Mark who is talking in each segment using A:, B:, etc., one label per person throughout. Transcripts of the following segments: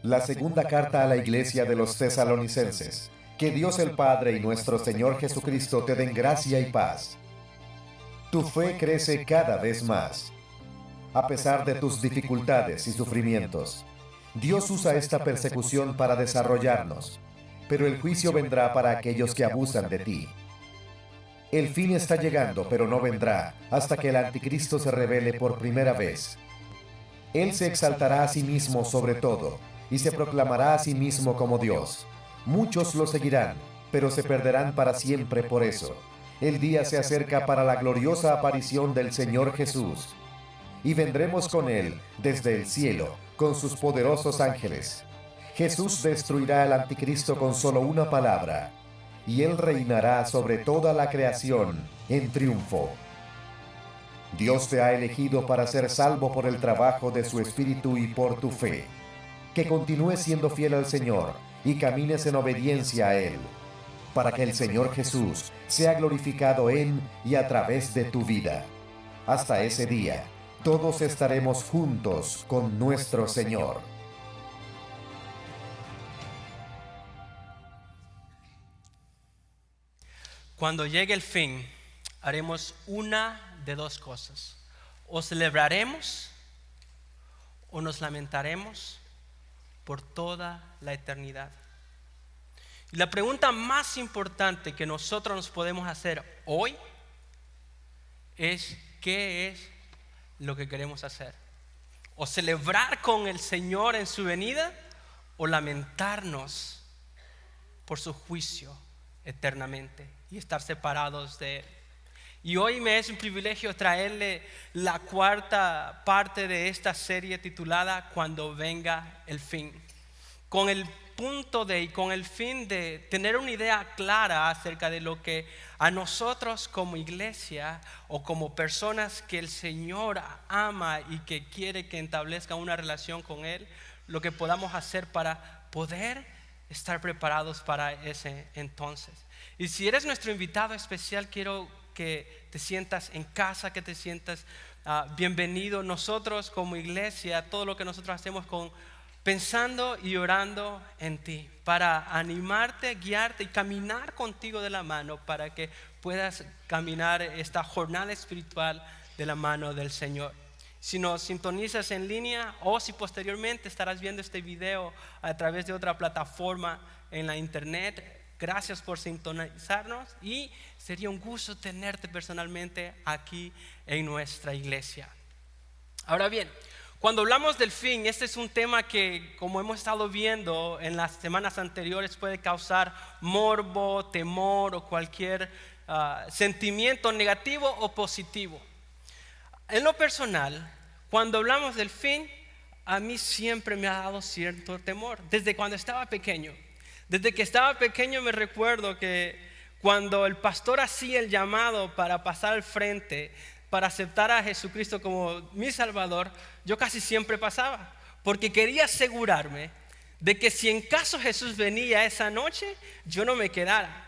A: La segunda carta a la iglesia de los tesalonicenses. Que Dios el Padre y nuestro Señor Jesucristo te den gracia y paz. Tu fe crece cada vez más. A pesar de tus dificultades y sufrimientos, Dios usa esta persecución para desarrollarnos, pero el juicio vendrá para aquellos que abusan de ti. El fin está llegando, pero no vendrá hasta que el anticristo se revele por primera vez. Él se exaltará a sí mismo sobre todo y se proclamará a sí mismo como Dios. Muchos lo seguirán, pero se perderán para siempre por eso. El día se acerca para la gloriosa aparición del Señor Jesús. Y vendremos con Él desde el cielo, con sus poderosos ángeles. Jesús destruirá al anticristo con solo una palabra, y Él reinará sobre toda la creación en triunfo. Dios te ha elegido para ser salvo por el trabajo de su Espíritu y por tu fe. Que continúes siendo fiel al Señor y camines en obediencia a Él, para que el Señor Jesús sea glorificado en y a través de tu vida. Hasta ese día, todos estaremos juntos con nuestro Señor.
B: Cuando llegue el fin, haremos una de dos cosas. O celebraremos o nos lamentaremos por toda la eternidad. Y la pregunta más importante que nosotros nos podemos hacer hoy es: ¿qué es lo que queremos hacer? O celebrar con el Señor en su venida, o lamentarnos por su juicio eternamente y estar separados de Él. Y hoy me es un privilegio traerle la cuarta parte de esta serie titulada Cuando venga el fin, con el punto de y con el fin de tener una idea clara acerca de lo que a nosotros como iglesia o como personas que el Señor ama y que quiere que establezcan una relación con Él, lo que podamos hacer para poder estar preparados para ese entonces. Y si eres nuestro invitado especial, quiero que te sientas en casa, que te sientas bienvenido. Nosotros como iglesia, todo lo que nosotros hacemos pensando y orando en ti, para animarte, guiarte y caminar contigo de la mano, para que puedas caminar esta jornada espiritual de la mano del Señor. Si nos sintonizas en línea o si posteriormente estarás viendo este video a través de otra plataforma en la internet, gracias por sintonizarnos y sería un gusto tenerte personalmente aquí en nuestra iglesia. Ahora bien, cuando hablamos del fin, este es un tema que, como hemos estado viendo en las semanas anteriores, puede causar morbo, temor o cualquier sentimiento negativo o positivo. En lo personal, cuando hablamos del fin, a mí siempre me ha dado cierto temor, desde cuando estaba pequeño. Desde que estaba pequeño me recuerdo que cuando el pastor hacía el llamado para pasar al frente, para aceptar a Jesucristo como mi Salvador, yo casi siempre pasaba, porque quería asegurarme de que si en caso Jesús venía esa noche, yo no me quedara.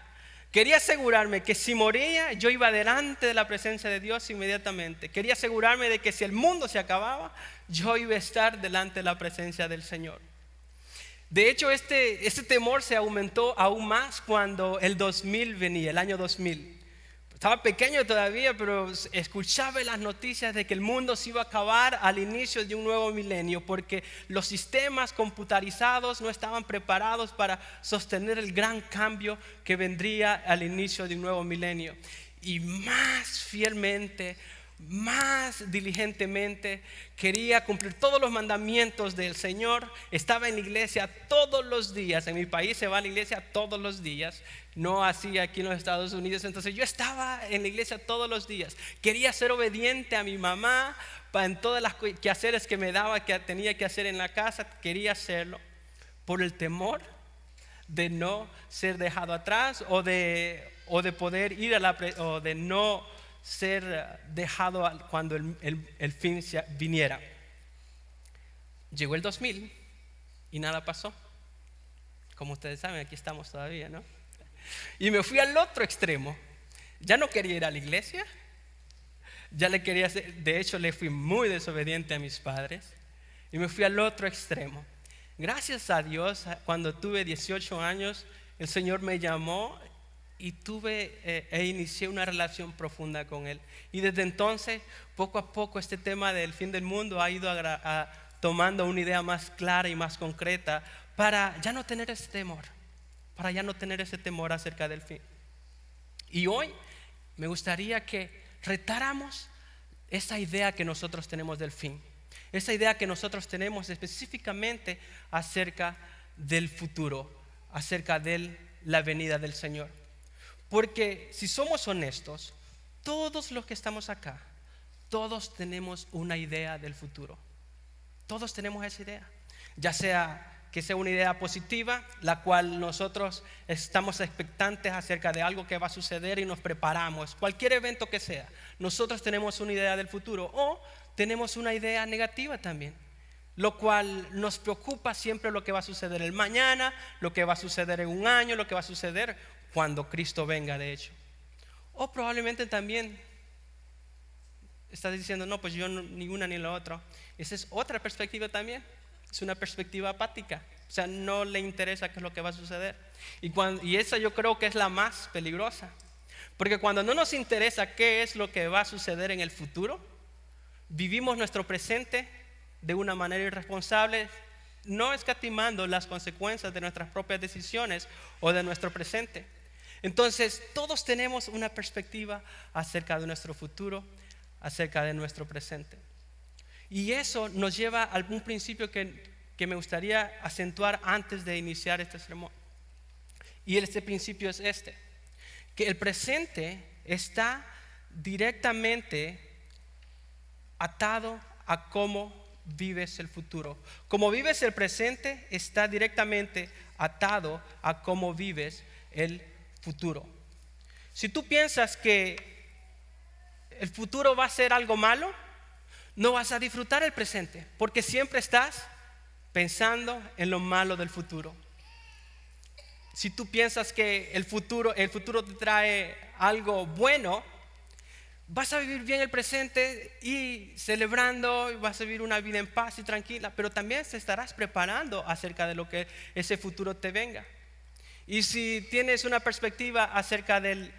B: Quería asegurarme que si moría, yo iba delante de la presencia de Dios inmediatamente. Quería asegurarme de que si el mundo se acababa, yo iba a estar delante de la presencia del Señor. De hecho, este temor se aumentó aún más cuando el 2000 venía, el año 2000. Estaba pequeño todavía, pero escuchaba las noticias de que el mundo se iba a acabar al inicio de un nuevo milenio, porque los sistemas computarizados no estaban preparados para sostener el gran cambio que vendría al inicio de un nuevo milenio. Y más fielmente, más diligentemente quería cumplir todos los mandamientos del Señor. Estaba en la iglesia todos los días. En mi país se va a la iglesia todos los días, no así aquí en los Estados Unidos. Entonces yo estaba en la iglesia todos los días. Quería ser obediente a mi mamá en todas las quehaceres que me daba, que tenía que hacer en la casa. Quería hacerlo por el temor de no ser dejado atrás o de poder ir o de no ser dejado cuando el fin viniera. Llegó el 2000 y nada pasó. Como ustedes saben, aquí estamos todavía, ¿no? Y me fui al otro extremo. Ya no quería ir a la iglesia. Ya le quería hacer, de hecho le fui muy desobediente a mis padres. Y me fui al otro extremo. Gracias a Dios, cuando tuve 18 años, el Señor me llamó y inicié una relación profunda con Él. Y desde entonces, poco a poco, este tema del fin del mundo ha ido tomando una idea más clara y más concreta para ya no tener ese temor, acerca del fin. Y hoy me gustaría que retáramos esa idea que nosotros tenemos del fin, esa idea que nosotros tenemos específicamente acerca del futuro, acerca de la venida del Señor. Porque si somos honestos, todos los que estamos acá, todos tenemos una idea del futuro. Todos tenemos esa idea, ya sea que sea una idea positiva, la cual nosotros estamos expectantes acerca de algo que va a suceder y nos preparamos. Cualquier evento que sea, nosotros tenemos una idea del futuro, o tenemos una idea negativa también, lo cual nos preocupa siempre lo que va a suceder el mañana, lo que va a suceder en un año, lo que va a suceder cuando Cristo venga, de hecho. O probablemente también estás diciendo, no, pues yo ni una ni la otra. Esa es otra perspectiva también. Es una perspectiva apática, o sea, no le interesa qué es lo que va a suceder. Y esa yo creo que es la más peligrosa, porque cuando no nos interesa qué es lo que va a suceder en el futuro, vivimos nuestro presente de una manera irresponsable, no escatimando las consecuencias de nuestras propias decisiones o de nuestro presente. Entonces, todos tenemos una perspectiva acerca de nuestro futuro, acerca de nuestro presente. Y eso nos lleva a algún principio que me gustaría acentuar antes de iniciar este sermón. Y este principio es que el presente está directamente atado a cómo vives el futuro. Como vives el presente está directamente atado a cómo vives el futuro. Si tú piensas que el futuro va a ser algo malo, no vas a disfrutar el presente, porque siempre estás pensando en lo malo del futuro. Si tú piensas que el futuro te trae algo bueno, vas a vivir bien el presente y celebrando, y vas a vivir una vida en paz y tranquila, pero también te estarás preparando acerca de lo que ese futuro te venga. Y si tienes una perspectiva acerca del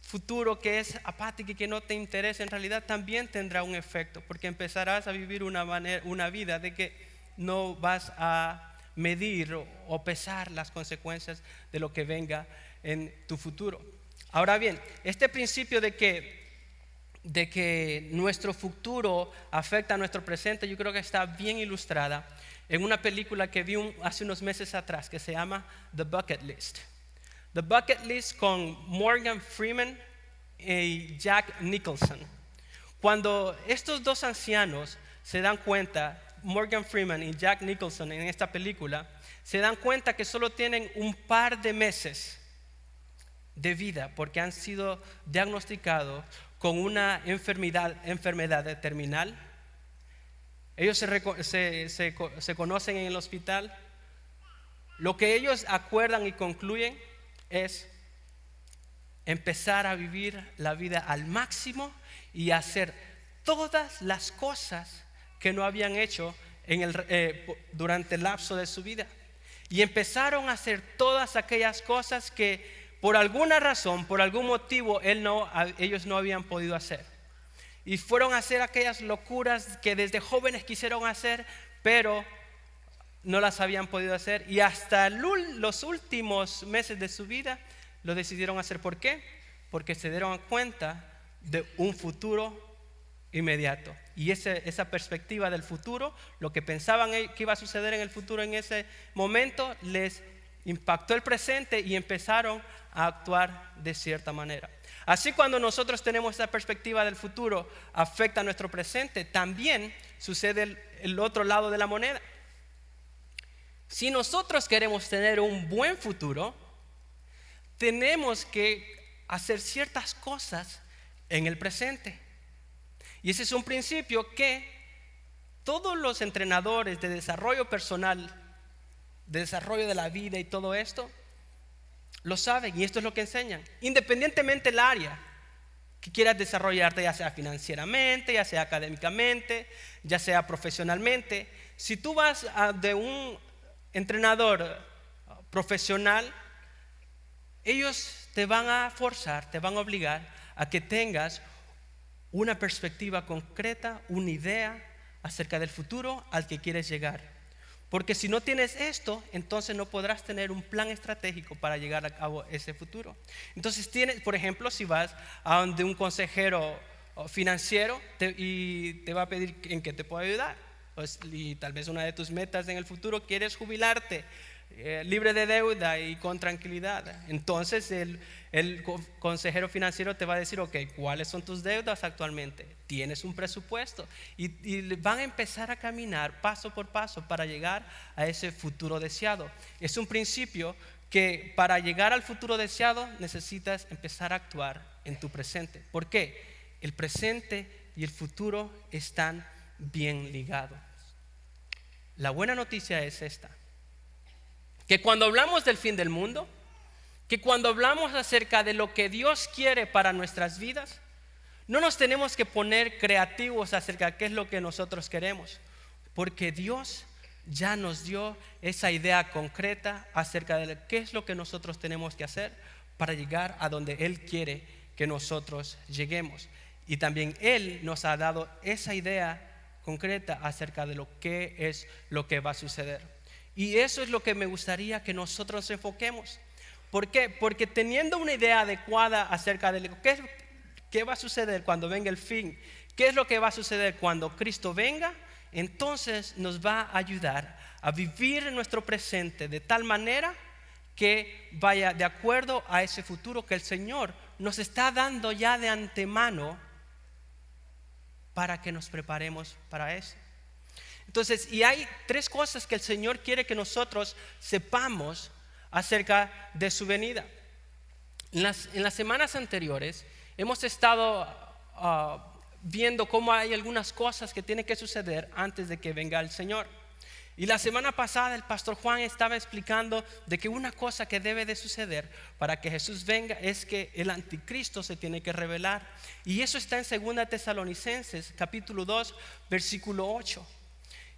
B: futuro que es apático y que no te interesa, en realidad también tendrá un efecto, porque empezarás a vivir una vida de que no vas a medir o pesar las consecuencias de lo que venga en tu futuro. Ahora bien, este principio de que nuestro futuro afecta a nuestro presente, yo creo que está bien ilustrada en una película que vi hace unos meses atrás que se llama The Bucket List. The Bucket List con Morgan Freeman y Jack Nicholson. Cuando estos dos ancianos se dan cuenta, Morgan Freeman y Jack Nicholson en esta película, se dan cuenta que solo tienen un par de meses de vida porque han sido diagnosticados con una enfermedad terminal. Ellos se conocen en el hospital. Lo que ellos acuerdan y concluyen es empezar a vivir la vida al máximo y hacer todas las cosas que no habían hecho durante el lapso de su vida. Y empezaron a hacer todas aquellas cosas que por alguna razón, por algún motivo, ellos no habían podido hacer. Y fueron a hacer aquellas locuras que desde jóvenes quisieron hacer, pero no las habían podido hacer. Y hasta los últimos meses de su vida lo decidieron hacer. ¿Por qué? Porque se dieron cuenta de un futuro inmediato. Y esa perspectiva del futuro, lo que pensaban que iba a suceder en el futuro en ese momento, les impactó el presente y empezaron a actuar de cierta manera. Así, cuando nosotros tenemos esta perspectiva del futuro, afecta a nuestro presente, también sucede el otro lado de la moneda. Si nosotros queremos tener un buen futuro, tenemos que hacer ciertas cosas en el presente. Y ese es un principio que todos los entrenadores de desarrollo personal, de desarrollo de la vida y todo esto, lo saben, y esto es lo que enseñan. Independientemente del área que quieras desarrollarte, ya sea financieramente, ya sea académicamente, ya sea profesionalmente, si tú vas de un entrenador profesional, ellos te van a forzar, te van a obligar a que tengas una perspectiva concreta, una idea acerca del futuro al que quieres llegar. Porque si no tienes esto, entonces no podrás tener un plan estratégico para llegar a cabo ese futuro. Entonces tienes, por ejemplo, si vas a donde un consejero financiero y te va a pedir en qué te puede ayudar. Pues, y tal vez una de tus metas en el futuro quieres jubilarte libre de deuda y con tranquilidad. Entonces el consejero financiero te va a decir, ok, ¿cuáles son tus deudas actualmente? Tienes un presupuesto y van a empezar a caminar paso por paso para llegar a ese futuro deseado. Es un principio que para llegar al futuro deseado necesitas empezar a actuar en tu presente. ¿Por qué? El presente y el futuro están bien ligados. La buena noticia es esta: que cuando hablamos del fin del mundo, que cuando hablamos acerca de lo que Dios quiere para nuestras vidas, no nos tenemos que poner creativos acerca de qué es lo que nosotros queremos, porque Dios ya nos dio esa idea concreta acerca de qué es lo que nosotros tenemos que hacer para llegar a donde Él quiere que nosotros lleguemos. Y también Él nos ha dado esa idea concreta acerca de lo que es lo que va a suceder. Y eso es lo que me gustaría que nosotros enfoquemos. ¿Por qué? Porque teniendo una idea adecuada acerca de qué va a suceder cuando venga el fin, qué es lo que va a suceder cuando Cristo venga, entonces nos va a ayudar a vivir nuestro presente de tal manera que vaya de acuerdo a ese futuro que el Señor nos está dando ya de antemano para que nos preparemos para eso. Entonces, y hay tres cosas que el Señor quiere que nosotros sepamos acerca de su venida. En las semanas anteriores hemos estado viendo cómo hay algunas cosas que tienen que suceder antes de que venga el Señor. Y la semana pasada el pastor Juan estaba explicando de que una cosa que debe de suceder para que Jesús venga es que el anticristo se tiene que revelar. Y eso está en 2 Tesalonicenses capítulo 2 versículo 8.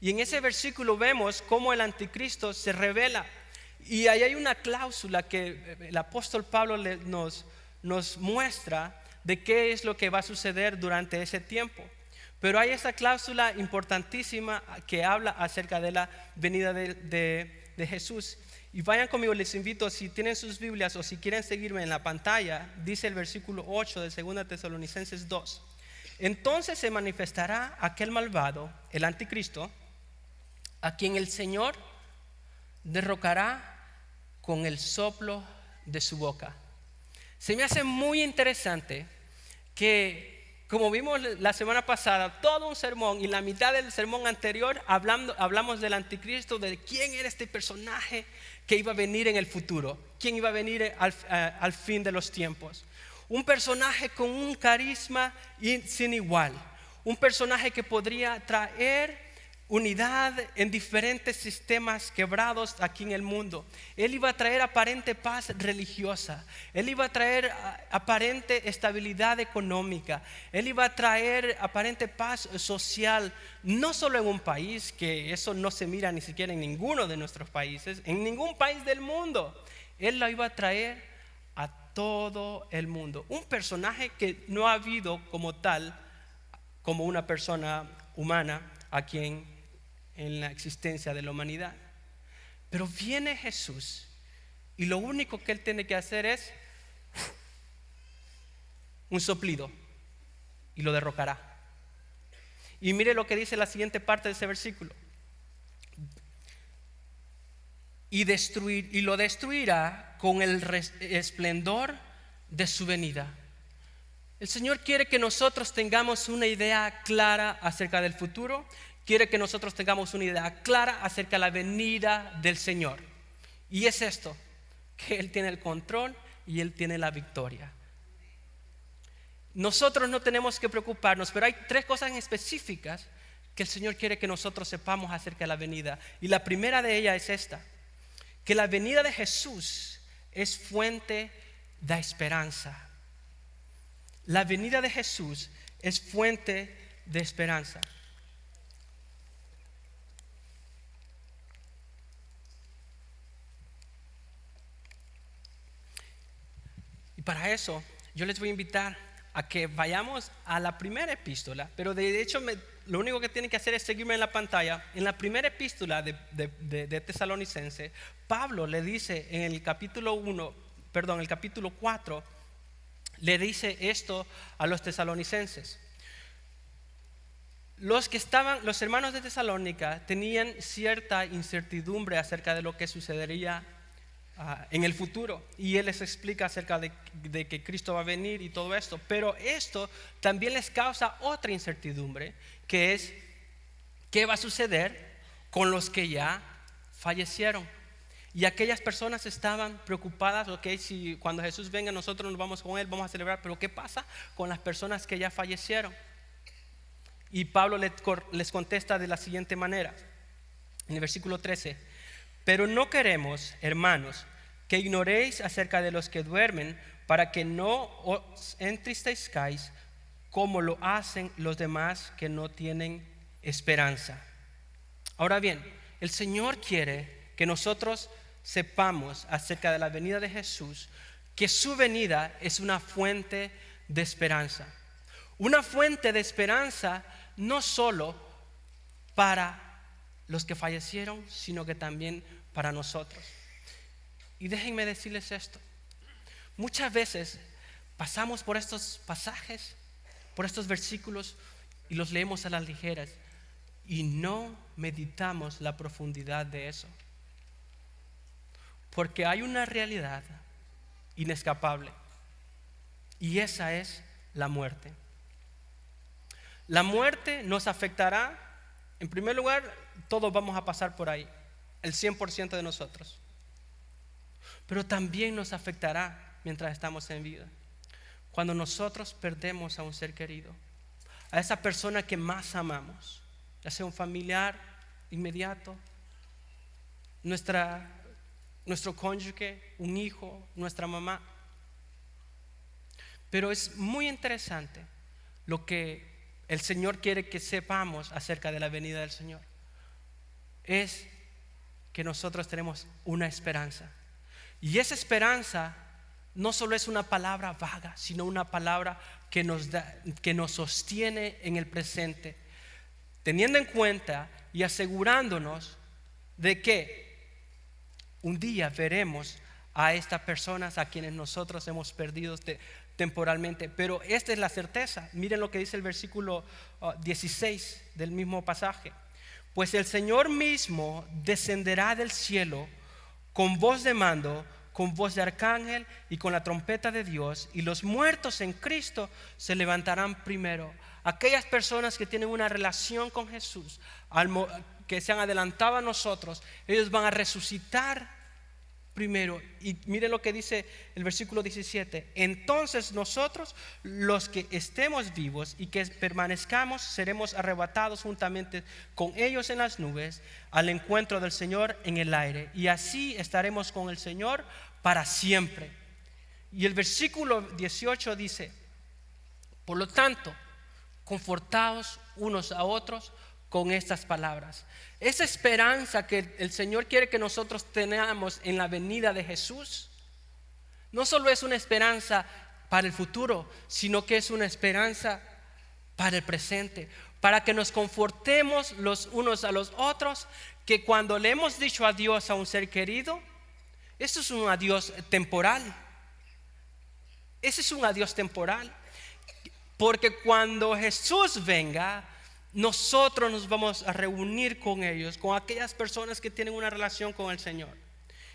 B: Y en ese versículo vemos cómo el anticristo se revela. Y ahí hay una cláusula que el apóstol Pablo nos muestra de qué es lo que va a suceder durante ese tiempo. Pero hay esa cláusula importantísima que habla acerca de la venida de Jesús. Y vayan conmigo, les invito, si tienen sus Biblias o si quieren seguirme en la pantalla, dice el versículo 8 de 2 Tesalonicenses 2. Entonces se manifestará aquel malvado, el anticristo, a quien el Señor derrocará con el soplo de su boca. Se me hace muy interesante que, como vimos la semana pasada, todo un sermón y la mitad del sermón anterior hablamos del anticristo, de quién era este personaje que iba a venir en el futuro, quién iba a venir al fin de los tiempos. Un personaje con un carisma sin igual, un personaje que podría traer unidad en diferentes sistemas quebrados aquí en el mundo. Él iba a traer aparente paz religiosa. Él iba a traer aparente estabilidad económica. Él iba a traer aparente paz social, no solo en un país, que eso no se mira ni siquiera en ninguno de nuestros países, en ningún país del mundo. Él lo iba a traer a todo el mundo. Un personaje que no ha habido como tal, como una persona humana aquí en la existencia de la humanidad. Pero viene Jesús y lo único que Él tiene que hacer es un soplido y lo derrocará. Y mire lo que dice la siguiente parte de ese versículo: y lo destruirá con el esplendor de su venida. El Señor quiere que nosotros tengamos una idea clara acerca del futuro. Quiere que nosotros tengamos una idea clara acerca de la venida del Señor. Y es esto, que Él tiene el control y Él tiene la victoria. Nosotros no tenemos que preocuparnos, pero hay tres cosas en específicas que el Señor quiere que nosotros sepamos acerca de la venida. Y la primera de ellas es esta: que la venida de Jesús es fuente de esperanza. La venida de Jesús es fuente de esperanza. para eso yo les voy a invitar a que vayamos a la primera epístola, pero de hecho lo único que tienen que hacer es seguirme en la pantalla. En la primera epístola de Tesalonicense, Pablo le dice en el capítulo 4, le dice esto a los tesalonicenses. Los hermanos de Tesalónica tenían cierta incertidumbre acerca de lo que sucedería en el futuro, y él les explica acerca de que Cristo va a venir y todo esto, pero esto también les causa otra incertidumbre, que es qué va a suceder con los que ya fallecieron. Y aquellas personas estaban preocupadas, si cuando Jesús venga nosotros nos vamos con él, vamos a celebrar, pero ¿qué pasa con las personas que ya fallecieron? Y Pablo les contesta de la siguiente manera, en el versículo 13: pero no queremos, hermanos, que ignoréis acerca de los que duermen, para que no os entristezcáis como lo hacen los demás que no tienen esperanza. Ahora bien, el Señor quiere que nosotros sepamos acerca de la venida de Jesús, que su venida es una fuente de esperanza. Una fuente de esperanza no solo para los que fallecieron, sino que también para nosotros. Y déjenme decirles esto: muchas veces pasamos por estos pasajes, por estos versículos, y los leemos a las ligeras y no meditamos la profundidad de eso, porque hay una realidad inescapable, y esa es la muerte. La muerte nos afectará. En primer lugar, todos vamos a pasar por ahí, el 100% de nosotros. Pero también nos afectará mientras estamos en vida, cuando nosotros perdemos a un ser querido, a esa persona que más amamos, ya sea un familiar inmediato, nuestro cónyuge, un hijo, nuestra mamá. Pero es muy interesante lo que el Señor quiere que sepamos acerca de la venida del Señor. Es que nosotros tenemos una esperanza. Y esa esperanza no solo es una palabra vaga, sino una palabra que nos sostiene en el presente, teniendo en cuenta y asegurándonos de que un día veremos a estas personas a quienes nosotros hemos perdido temporalmente. Pero esta es la certeza. Miren lo que dice el versículo 16 del mismo pasaje: pues el Señor mismo descenderá del cielo con voz de mando, con voz de arcángel y con la trompeta de Dios, y los muertos en Cristo se levantarán primero. Aquellas personas que tienen una relación con Jesús, que se han adelantado a nosotros, ellos van a resucitar primero. Y miren lo que dice el versículo 17: entonces nosotros, los que estemos vivos y que permanezcamos, seremos arrebatados juntamente con ellos en las nubes al encuentro del Señor en el aire, y así estaremos con el Señor para siempre. Y el versículo 18 dice: por lo tanto, confortaos unos a otros con estas palabras. Esa esperanza que el Señor quiere que nosotros tengamos en la venida de Jesús no solo es una esperanza para el futuro, sino que es una esperanza para el presente, para que nos confortemos los unos a los otros, que cuando le hemos dicho adiós a un ser querido, eso es un adiós temporal. Ese es un adiós temporal, porque cuando Jesús venga, nosotros nos vamos a reunir con ellos, con aquellas personas que tienen una relación con el Señor,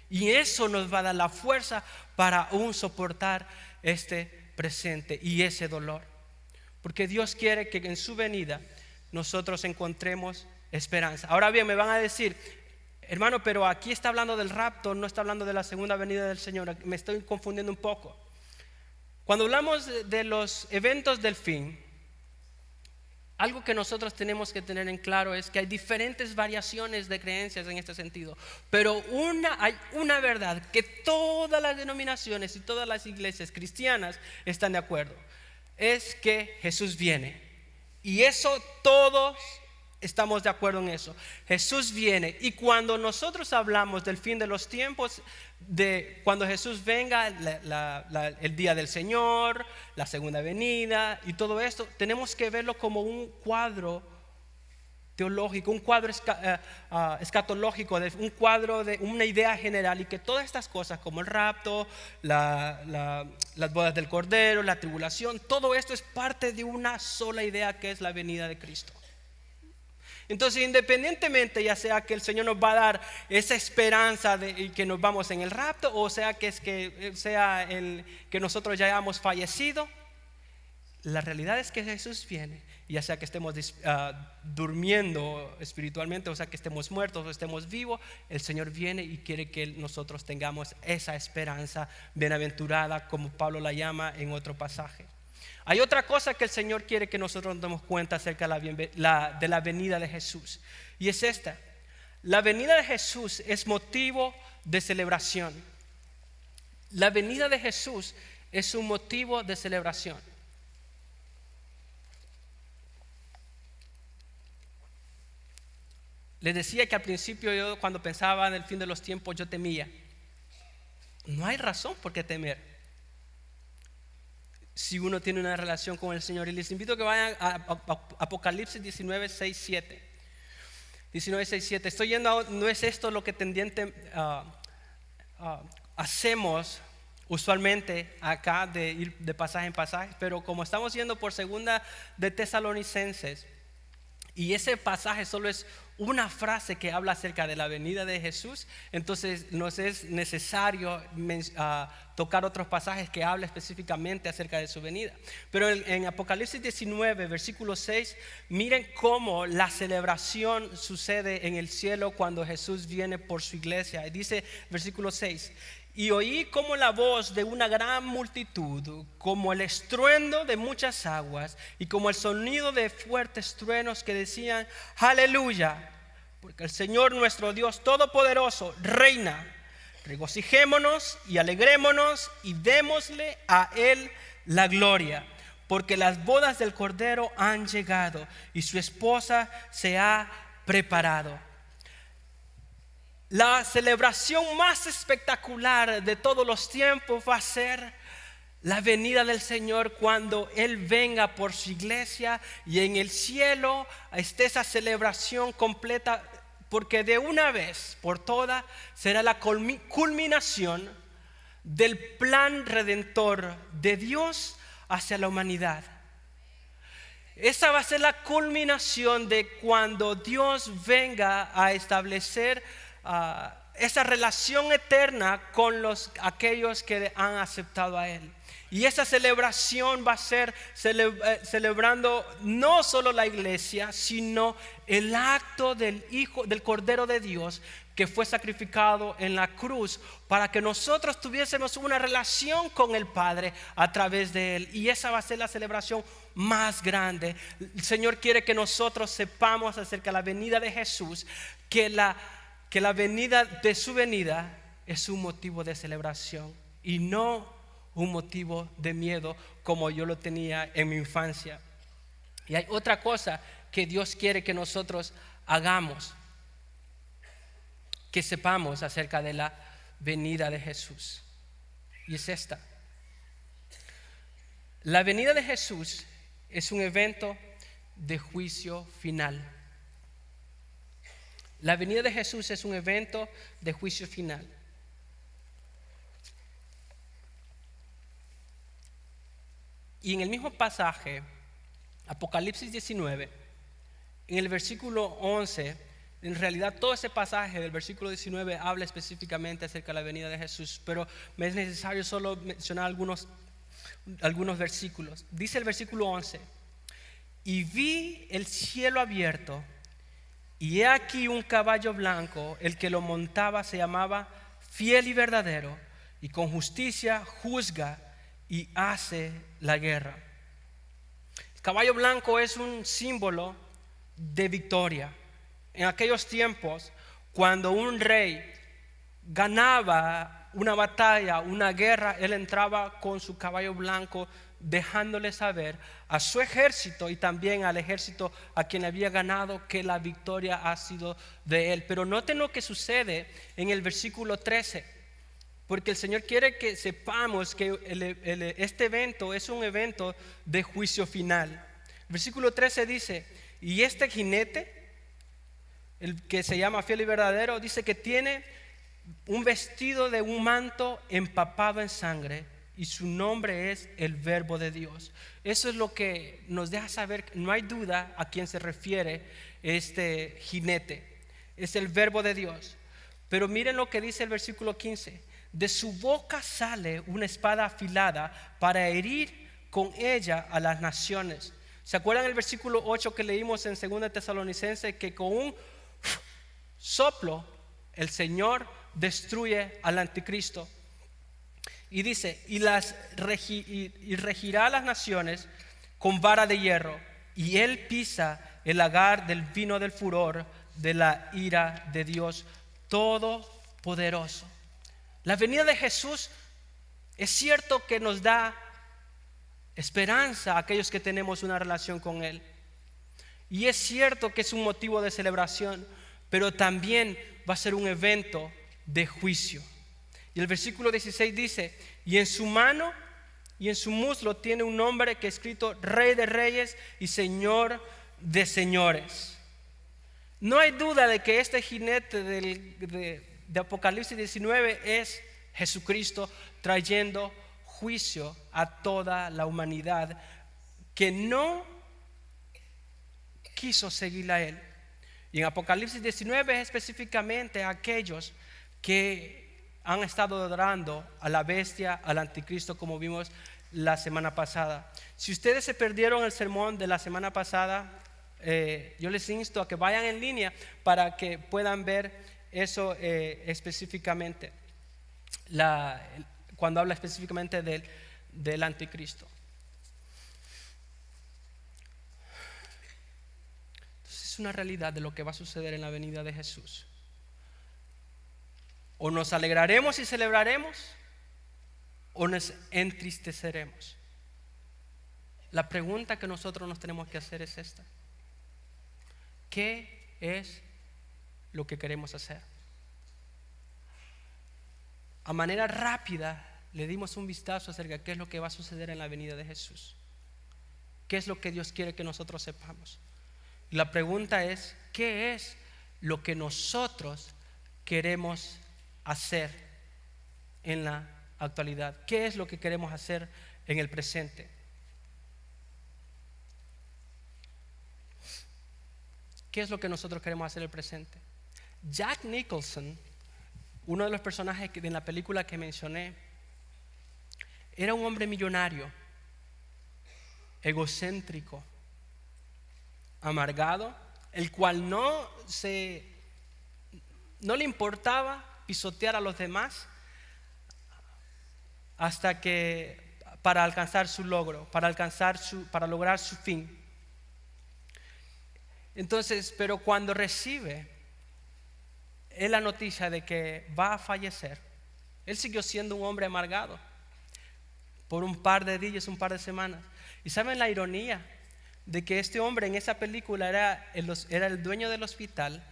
B: y eso nos va a dar la fuerza para aún soportar este presente y ese dolor, porque Dios quiere que en su venida nosotros encontremos esperanza. Ahora bien, me van a decir: hermano, pero aquí está hablando del rapto, no está hablando de la segunda venida del Señor. Me estoy confundiendo un poco. Cuando hablamos de los eventos del fin, algo que nosotros tenemos que tener en claro es que hay diferentes variaciones de creencias en este sentido, pero hay una verdad que todas las denominaciones y todas las iglesias cristianas están de acuerdo: es que Jesús viene. Y eso todos estamos de acuerdo en eso. Jesús viene, y cuando nosotros hablamos del fin de los tiempos, de cuando Jesús venga, el día del Señor, la segunda venida y todo esto, tenemos que verlo como un cuadro teológico, un cuadro escatológico, un cuadro de una idea general, y que todas estas cosas como el rapto, las bodas del Cordero, la tribulación, todo esto es parte de una sola idea, que es la venida de Cristo. Entonces, independientemente, ya sea que el Señor nos va a dar esa esperanza de que nos vamos en el rapto, o sea que nosotros ya hayamos fallecido, la realidad es que Jesús viene, ya sea que estemos durmiendo espiritualmente, o sea que estemos muertos o estemos vivos, el Señor viene y quiere que nosotros tengamos esa esperanza bienaventurada, como Pablo la llama en otro pasaje. Hay otra cosa que el Señor quiere que nosotros nos demos cuenta acerca de la venida de Jesús, y es esta: la venida de Jesús es motivo de celebración. La venida de Jesús es un motivo de celebración. Les decía que al principio, yo cuando pensaba en el fin de los tiempos, yo temía. No hay razón por qué temer si uno tiene una relación con el Señor. Y les invito a que vayan a Apocalipsis 19, 6, 7. 19, 6, 7. Estoy yendo no es esto lo que hacemos usualmente acá, de ir de pasaje en pasaje, pero como estamos yendo por segunda de Tesalonicenses, y ese pasaje solo es una frase que habla acerca de la venida de Jesús, entonces nos es necesario tocar otros pasajes que hablan específicamente acerca de su venida. Pero en Apocalipsis 19, versículo 6, miren cómo la celebración sucede en el cielo cuando Jesús viene por su iglesia. Y dice versículo 6: y oí como la voz de una gran multitud, como el estruendo de muchas aguas, y como el sonido de fuertes truenos, que decían: aleluya, porque el Señor nuestro Dios Todopoderoso reina. Regocijémonos y alegrémonos y démosle a Él la gloria, porque las bodas del Cordero han llegado y su esposa se ha preparado. La celebración más espectacular de todos los tiempos va a ser la venida del Señor, cuando Él venga por su iglesia, y en el cielo esté esa celebración completa, porque de una vez por todas será la culminación del plan redentor de Dios hacia la humanidad. Esa va a ser la culminación de cuando Dios venga a establecer esa relación eterna con aquellos que han aceptado a Él. Y esa celebración va a ser celebrando no solo la iglesia, sino el acto del Cordero de Dios, que fue sacrificado en la cruz para que nosotros tuviésemos una relación con el Padre a través de Él. Y esa va a ser la celebración más grande. El Señor quiere que nosotros sepamos acerca de la venida de Jesús, que la venida de su venida es un motivo de celebración y no un motivo de miedo, como yo lo tenía en mi infancia. Y hay otra cosa que Dios quiere que nosotros hagamos, que sepamos acerca de la venida de Jesús, y es esta: la venida de Jesús es un evento de juicio final. La venida de Jesús es un evento de juicio final. Y en el mismo pasaje, Apocalipsis 19, en el versículo 11, en realidad todo ese pasaje del versículo 19 habla específicamente acerca de la venida de Jesús, pero me es necesario solo mencionar algunos versículos. Dice el versículo 11: y vi el cielo abierto, y he aquí un caballo blanco, el que lo montaba se llamaba Fiel y Verdadero, y con justicia juzga y hace la guerra. El caballo blanco es un símbolo de victoria. En aquellos tiempos, cuando un rey ganaba una batalla, una guerra, él entraba con su caballo blanco dejándole saber a su ejército y también al ejército a quien había ganado que la victoria ha sido de él. Pero noten lo que sucede en el versículo 13, porque el Señor quiere que sepamos que este evento es un evento de juicio final. El versículo 13 dice: y este jinete, el que se llama fiel y verdadero, dice que tiene un vestido de un manto empapado en sangre, y su nombre es el Verbo de Dios. Eso es lo que nos deja saber que no hay duda a quién se refiere este jinete. Es el Verbo de Dios. Pero miren lo que dice el versículo 15: de su boca sale una espada afilada para herir con ella a las naciones. ¿Se acuerdan el versículo 8 que leímos en 2 Tesalonicenses? Que con un soplo el Señor destruye al anticristo. Y dice: y regirá a las naciones con vara de hierro, y él pisa el lagar del vino del furor de la ira de Dios Todopoderoso. La venida de Jesús es cierto que nos da esperanza a aquellos que tenemos una relación con Él. Y es cierto que es un motivo de celebración, pero también va a ser un evento de juicio. Y el versículo 16 dice: y en su mano y en su muslo tiene un nombre que es escrito Rey de Reyes y Señor de Señores. No hay duda de que este jinete de Apocalipsis 19 es Jesucristo trayendo juicio a toda la humanidad que no quiso seguir a Él. Y en Apocalipsis 19 es específicamente a aquellos que han estado adorando a la bestia, al anticristo, como vimos la semana pasada. Si ustedes se perdieron el sermón de la semana pasada, yo les insto a que vayan en línea para que puedan ver eso específicamente, cuando habla específicamente del anticristo. Entonces es una realidad de lo que va a suceder en la venida de Jesús. O nos alegraremos y celebraremos, o nos entristeceremos. La pregunta que nosotros nos tenemos que hacer es esta: ¿qué es lo que queremos hacer? A manera rápida le dimos un vistazo acerca de qué es lo que va a suceder en la venida de Jesús. ¿Qué es lo que Dios quiere que nosotros sepamos? Y la pregunta es: ¿qué es lo que nosotros queremos hacer en la actualidad? ¿Qué es lo que queremos hacer en el presente? ¿Qué es lo que nosotros queremos hacer en el presente? Jack Nicholson, uno de los personajes en la película que mencioné, era un hombre millonario, egocéntrico, amargado, el cual no le importaba pisotear a los demás hasta que para alcanzar su logro, para lograr su fin. Entonces, pero cuando recibe él la noticia de que va a fallecer, él siguió siendo un hombre amargado por un par de días, un par de semanas. Y saben la ironía de que este hombre en esa película era el dueño del hospital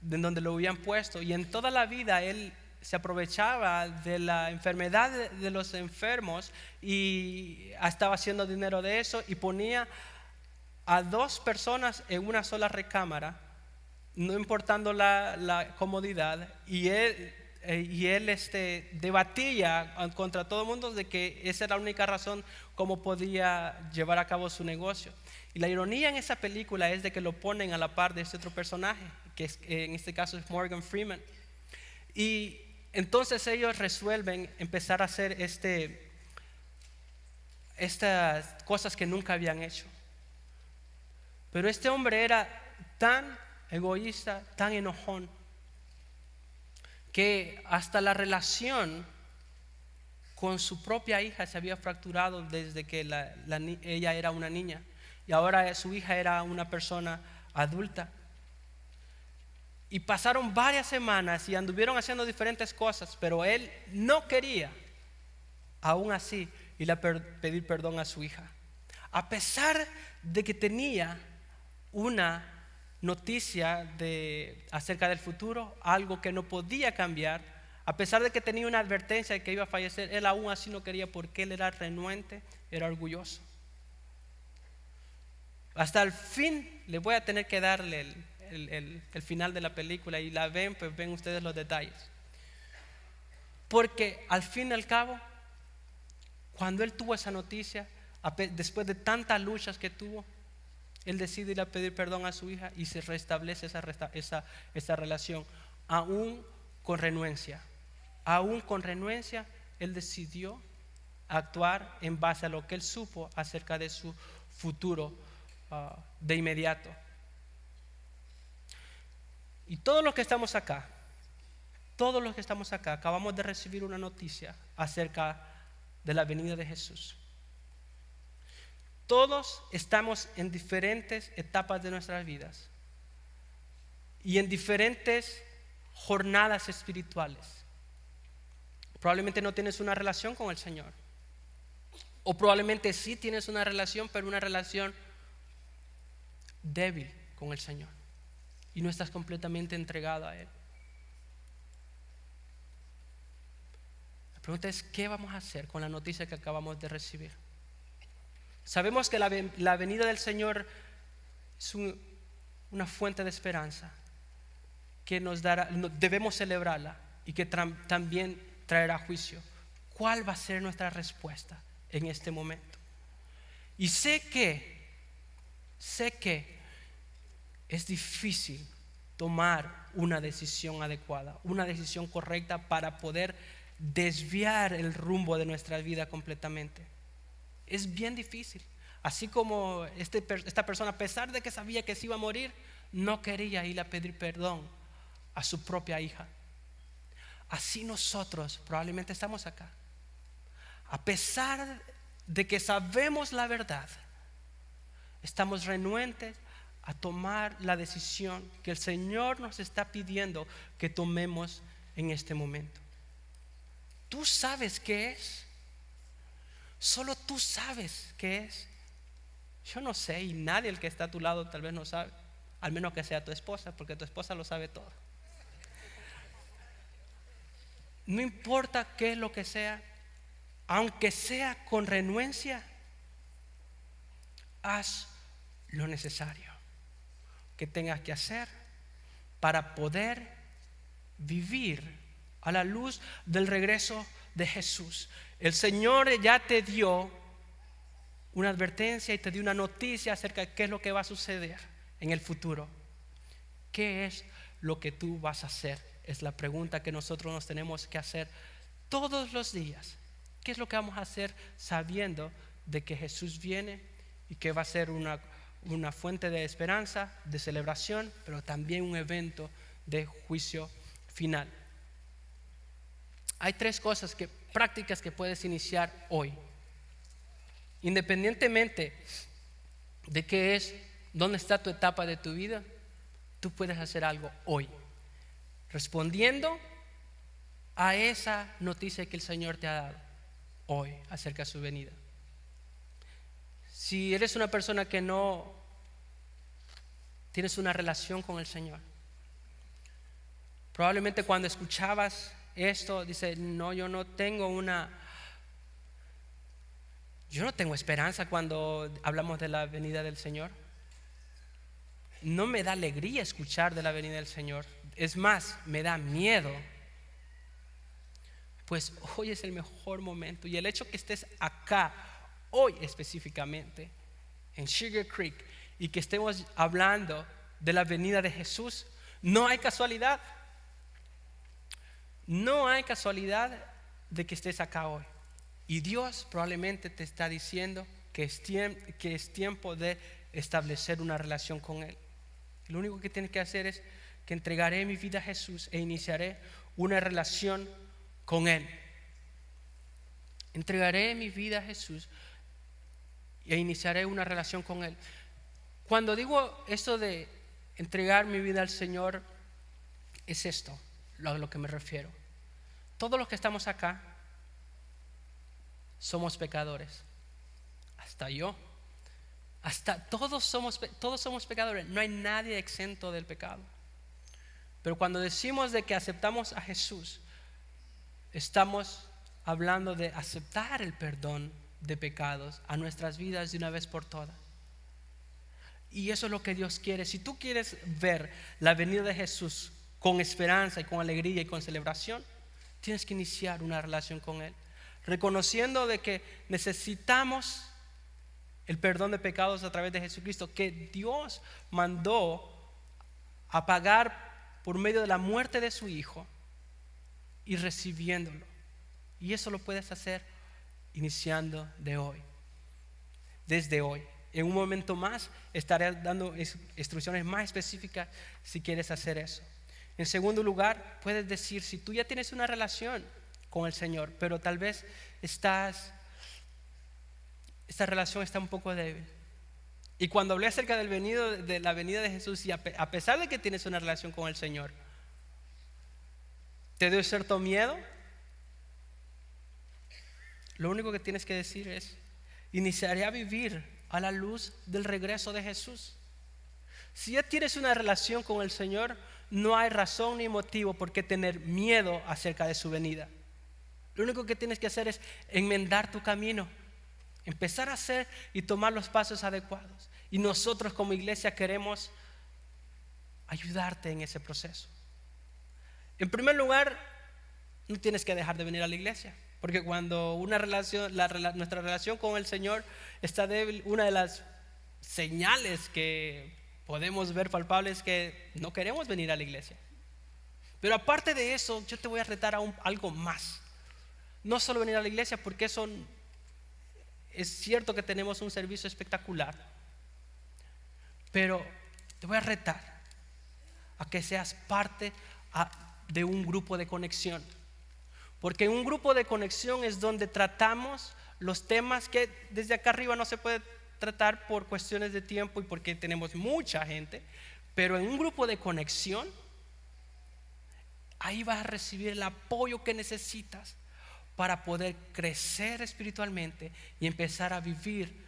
B: de donde lo habían puesto, y en toda la vida él se aprovechaba de la enfermedad de los enfermos y estaba haciendo dinero de eso, y ponía a 2 personas en una sola recámara, no importando la comodidad, y él debatía contra todo el mundo de que esa era la única razón cómo podía llevar a cabo su negocio. Y la ironía en esa película es de que lo ponen a la par de este otro personaje, que en este caso es Morgan Freeman. Y entonces ellos resuelven empezar a hacer estas cosas que nunca habían hecho. Pero este hombre era tan egoísta, tan enojón, que hasta la relación con su propia hija se había fracturado desde que ella era una niña, y ahora su hija era una persona adulta. Y pasaron varias semanas y anduvieron haciendo diferentes cosas, pero él no quería, aún así, ir a pedir perdón a su hija. A pesar de que tenía una noticia acerca del futuro, algo que no podía cambiar, a pesar de que tenía una advertencia de que iba a fallecer, él aún así no quería porque él era renuente, era orgulloso. Hasta el fin les voy a tener que darle el final de la película y la ven, pues ven ustedes los detalles. Porque al fin y al cabo, cuando él tuvo esa noticia, después de tantas luchas que tuvo, él decide ir a pedir perdón a su hija y se restablece esa relación, aún con renuencia. Aún con renuencia, él decidió actuar en base a lo que él supo acerca de su futuro de inmediato. Y todos los que estamos acá, acabamos de recibir una noticia acerca de la venida de Jesús. Todos estamos en diferentes etapas de nuestras vidas y en diferentes jornadas espirituales. Probablemente no tienes una relación con el Señor, o probablemente sí tienes una relación, pero una relación débil con el Señor y no estás completamente entregado a Él. La pregunta es, ¿qué vamos a hacer con la noticia que acabamos de recibir? Sabemos que la venida del Señor es una fuente de esperanza que nos dará, debemos celebrarla y que también traerá juicio. ¿Cuál va a ser nuestra respuesta en este momento? Y sé que es difícil tomar una decisión adecuada, una decisión correcta para poder desviar el rumbo de nuestra vida completamente. Es bien difícil. Así como esta persona, a pesar de que sabía que se iba a morir, no quería ir a pedir perdón a su propia hija. Así nosotros probablemente estamos acá. A pesar de que sabemos la verdad, estamos renuentes a tomar la decisión que el Señor nos está pidiendo que tomemos en este momento. ¿Tú sabes qué es? Solo tú sabes qué es. Yo no sé, y nadie el que está a tu lado tal vez no sabe, al menos que sea tu esposa, porque tu esposa lo sabe todo. No importa qué es lo que sea, aunque sea con renuencia, haz lo necesario que tengas que hacer para poder vivir a la luz del regreso de Jesús. El Señor ya te dio una advertencia y te dio una noticia acerca de qué es lo que va a suceder en el futuro. ¿Qué es lo que tú vas a hacer? Es la pregunta que nosotros nos tenemos que hacer todos los días. ¿Qué es lo que vamos a hacer sabiendo de que Jesús viene y que va a ser una fuente de esperanza, de celebración, pero también un evento de juicio final? Hay tres cosas prácticas que puedes iniciar hoy. Independientemente de qué es, dónde está tu etapa de tu vida, tú puedes hacer algo hoy, respondiendo a esa noticia que el Señor te ha dado hoy acerca de su venida. Si eres una persona que no tienes una relación con el Señor, probablemente cuando escuchabas esto, dice, no, yo no tengo esperanza cuando hablamos de la venida del Señor. No me da alegría escuchar de la venida del Señor. Es más, me da miedo. Pues hoy es el mejor momento. Y el hecho que estés acá, hoy específicamente, en Sugar Creek, y que estemos hablando de la venida de Jesús, no hay casualidad. No hay casualidad de que estés acá hoy. Y Dios probablemente te está diciendo que es tiempo de establecer una relación con Él. Lo único que tienes que hacer es que entregaré mi vida a Jesús e iniciaré una relación con Él. Entregaré mi vida a Jesús e iniciaré una relación con Él. Cuando digo esto de entregar mi vida al Señor, es esto a lo que me refiero. Todos los que estamos acá somos pecadores. Hasta yo. Todos somos pecadores. No hay nadie exento del pecado. Pero cuando decimos de que aceptamos a Jesús, estamos hablando de aceptar el perdón de pecados a nuestras vidas de una vez por todas. Y eso es lo que Dios quiere. Si tú quieres ver la venida de Jesús con esperanza y con alegría y con celebración, tienes que iniciar una relación con Él, reconociendo de que necesitamos el perdón de pecados a través de Jesucristo, que Dios mandó a pagar por medio de la muerte de su Hijo, y recibiéndolo. Y eso lo puedes hacer iniciando de hoy, desde hoy. En un momento más estaré dando instrucciones más específicas si quieres hacer eso. En segundo lugar, puedes decir, si tú ya tienes una relación con el Señor, pero tal vez esta relación está un poco débil. Y cuando hablé acerca de la venida de Jesús, y a pesar de que tienes una relación con el Señor, ¿te dio cierto miedo? Lo único que tienes que decir es: iniciaré a vivir a la luz del regreso de Jesús. Si ya tienes una relación con el Señor, no hay razón ni motivo por qué tener miedo acerca de su venida. Lo único que tienes que hacer es enmendar tu camino, empezar a hacer y tomar los pasos adecuados. Y nosotros como iglesia queremos ayudarte en ese proceso. En primer lugar, no tienes que dejar de venir a la iglesia, porque cuando nuestra relación con el Señor está débil, una de las señales que podemos ver palpables es que no queremos venir a la iglesia. Pero aparte de eso, yo te voy a retar a algo más. No solo venir a la iglesia, porque eso es cierto que tenemos un servicio espectacular, pero te voy a retar a que seas parte de un grupo de conexión. Porque en un grupo de conexión es donde tratamos los temas que desde acá arriba no se puede tratar por cuestiones de tiempo y porque tenemos mucha gente. Pero en un grupo de conexión, ahí vas a recibir el apoyo que necesitas para poder crecer espiritualmente y empezar a vivir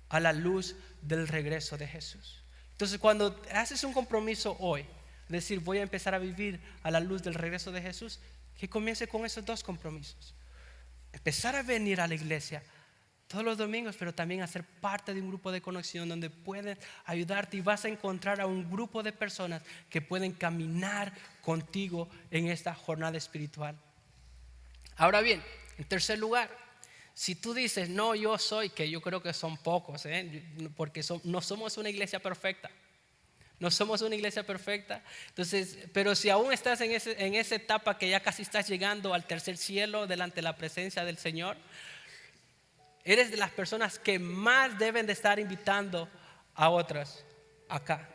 B: a la luz del regreso de Jesús. Entonces, cuando haces un compromiso hoy, decir voy a empezar a vivir a la luz del regreso de Jesús, que comience con esos dos compromisos: empezar a venir a la iglesia todos los domingos, pero también a ser parte de un grupo de conexión donde pueden ayudarte, y vas a encontrar a un grupo de personas que pueden caminar contigo en esta jornada espiritual. Ahora bien, en tercer lugar, si tú dices no, yo soy, que yo creo que son pocos, porque no somos una iglesia perfecta. No somos una iglesia perfecta. Entonces, pero si aún estás en esa etapa que ya casi estás llegando al tercer cielo delante de la presencia del Señor, eres de las personas que más deben de estar invitando a otras acá.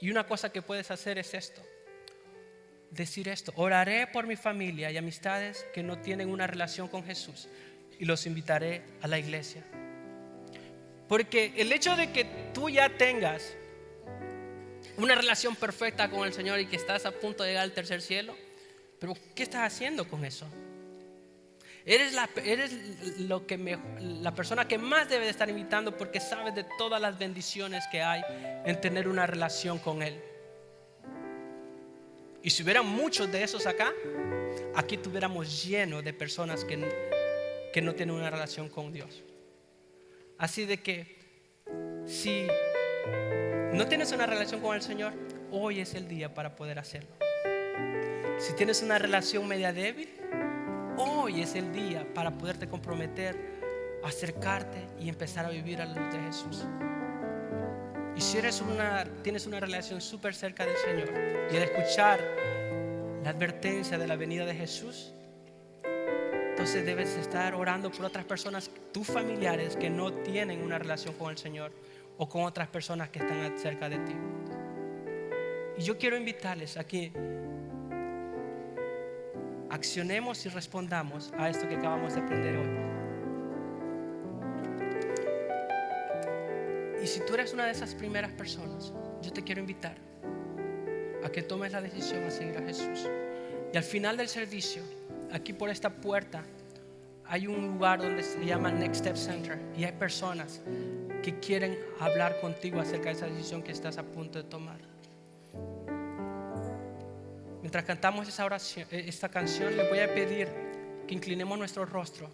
B: Y una cosa que puedes hacer es decir esto: oraré por mi familia y amistades que no tienen una relación con Jesús, y los invitaré a la iglesia. Porque el hecho de que tú ya tengas una relación perfecta con el Señor y que estás a punto de llegar al tercer cielo, pero ¿qué estás haciendo con eso? Eres la persona que más debe de estar invitando, porque sabes de todas las bendiciones que hay en tener una relación con Él. Y si hubieran muchos de esos aquí tuviéramos lleno de personas que no tienen una relación con Dios. Así de que si no tienes una relación con el Señor, hoy es el día para poder hacerlo. Si tienes una relación media débil, hoy es el día para poderte comprometer, acercarte y empezar a vivir a la luz de Jesús. Y si tienes una relación súper cerca del Señor, y al escuchar la advertencia de la venida de Jesús, entonces debes estar orando por otras personas, tus familiares que no tienen una relación con el Señor, o con otras personas que están cerca de ti. Y yo quiero invitarles a que accionemos y respondamos a esto que acabamos de aprender hoy. Y si tú eres una de esas primeras personas, yo te quiero invitar a que tomes la decisión a seguir a Jesús. Y al final del servicio, aquí por esta puerta, hay un lugar donde se llama Next Step Center y hay personas que quieren hablar contigo acerca de esa decisión que estás a punto de tomar. Mientras cantamos esta canción, les voy a pedir que inclinemos nuestro rostro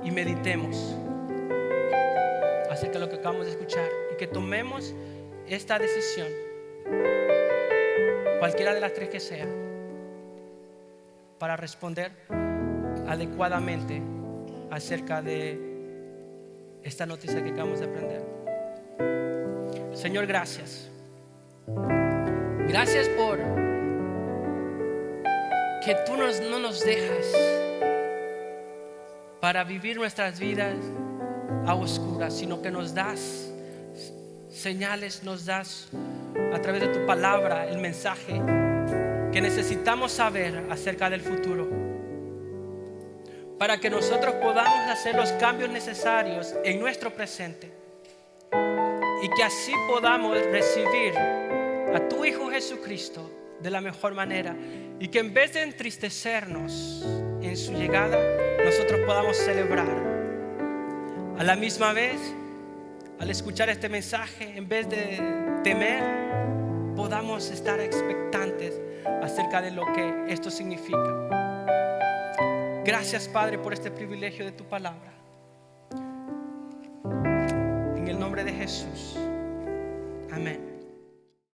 B: y meditemos acerca de lo que acabamos de escuchar y que tomemos esta decisión, cualquiera de las tres que sea, para responder adecuadamente acerca de esta noticia que acabamos de aprender. Señor, gracias. Gracias por que tú no nos dejas para vivir nuestras vidas a oscuras, sino que nos das señales, nos das a través de tu palabra el mensaje que necesitamos saber acerca del futuro, para que nosotros podamos hacer los cambios necesarios en nuestro presente y que así podamos recibir a tu Hijo Jesucristo de la mejor manera, y que en vez de entristecernos en su llegada, nosotros podamos celebrar. A la misma vez, al escuchar este mensaje, en vez de temer, podamos estar expectantes acerca de lo que esto significa. Gracias, Padre, por este privilegio de tu palabra. En el nombre de Jesús. Amén.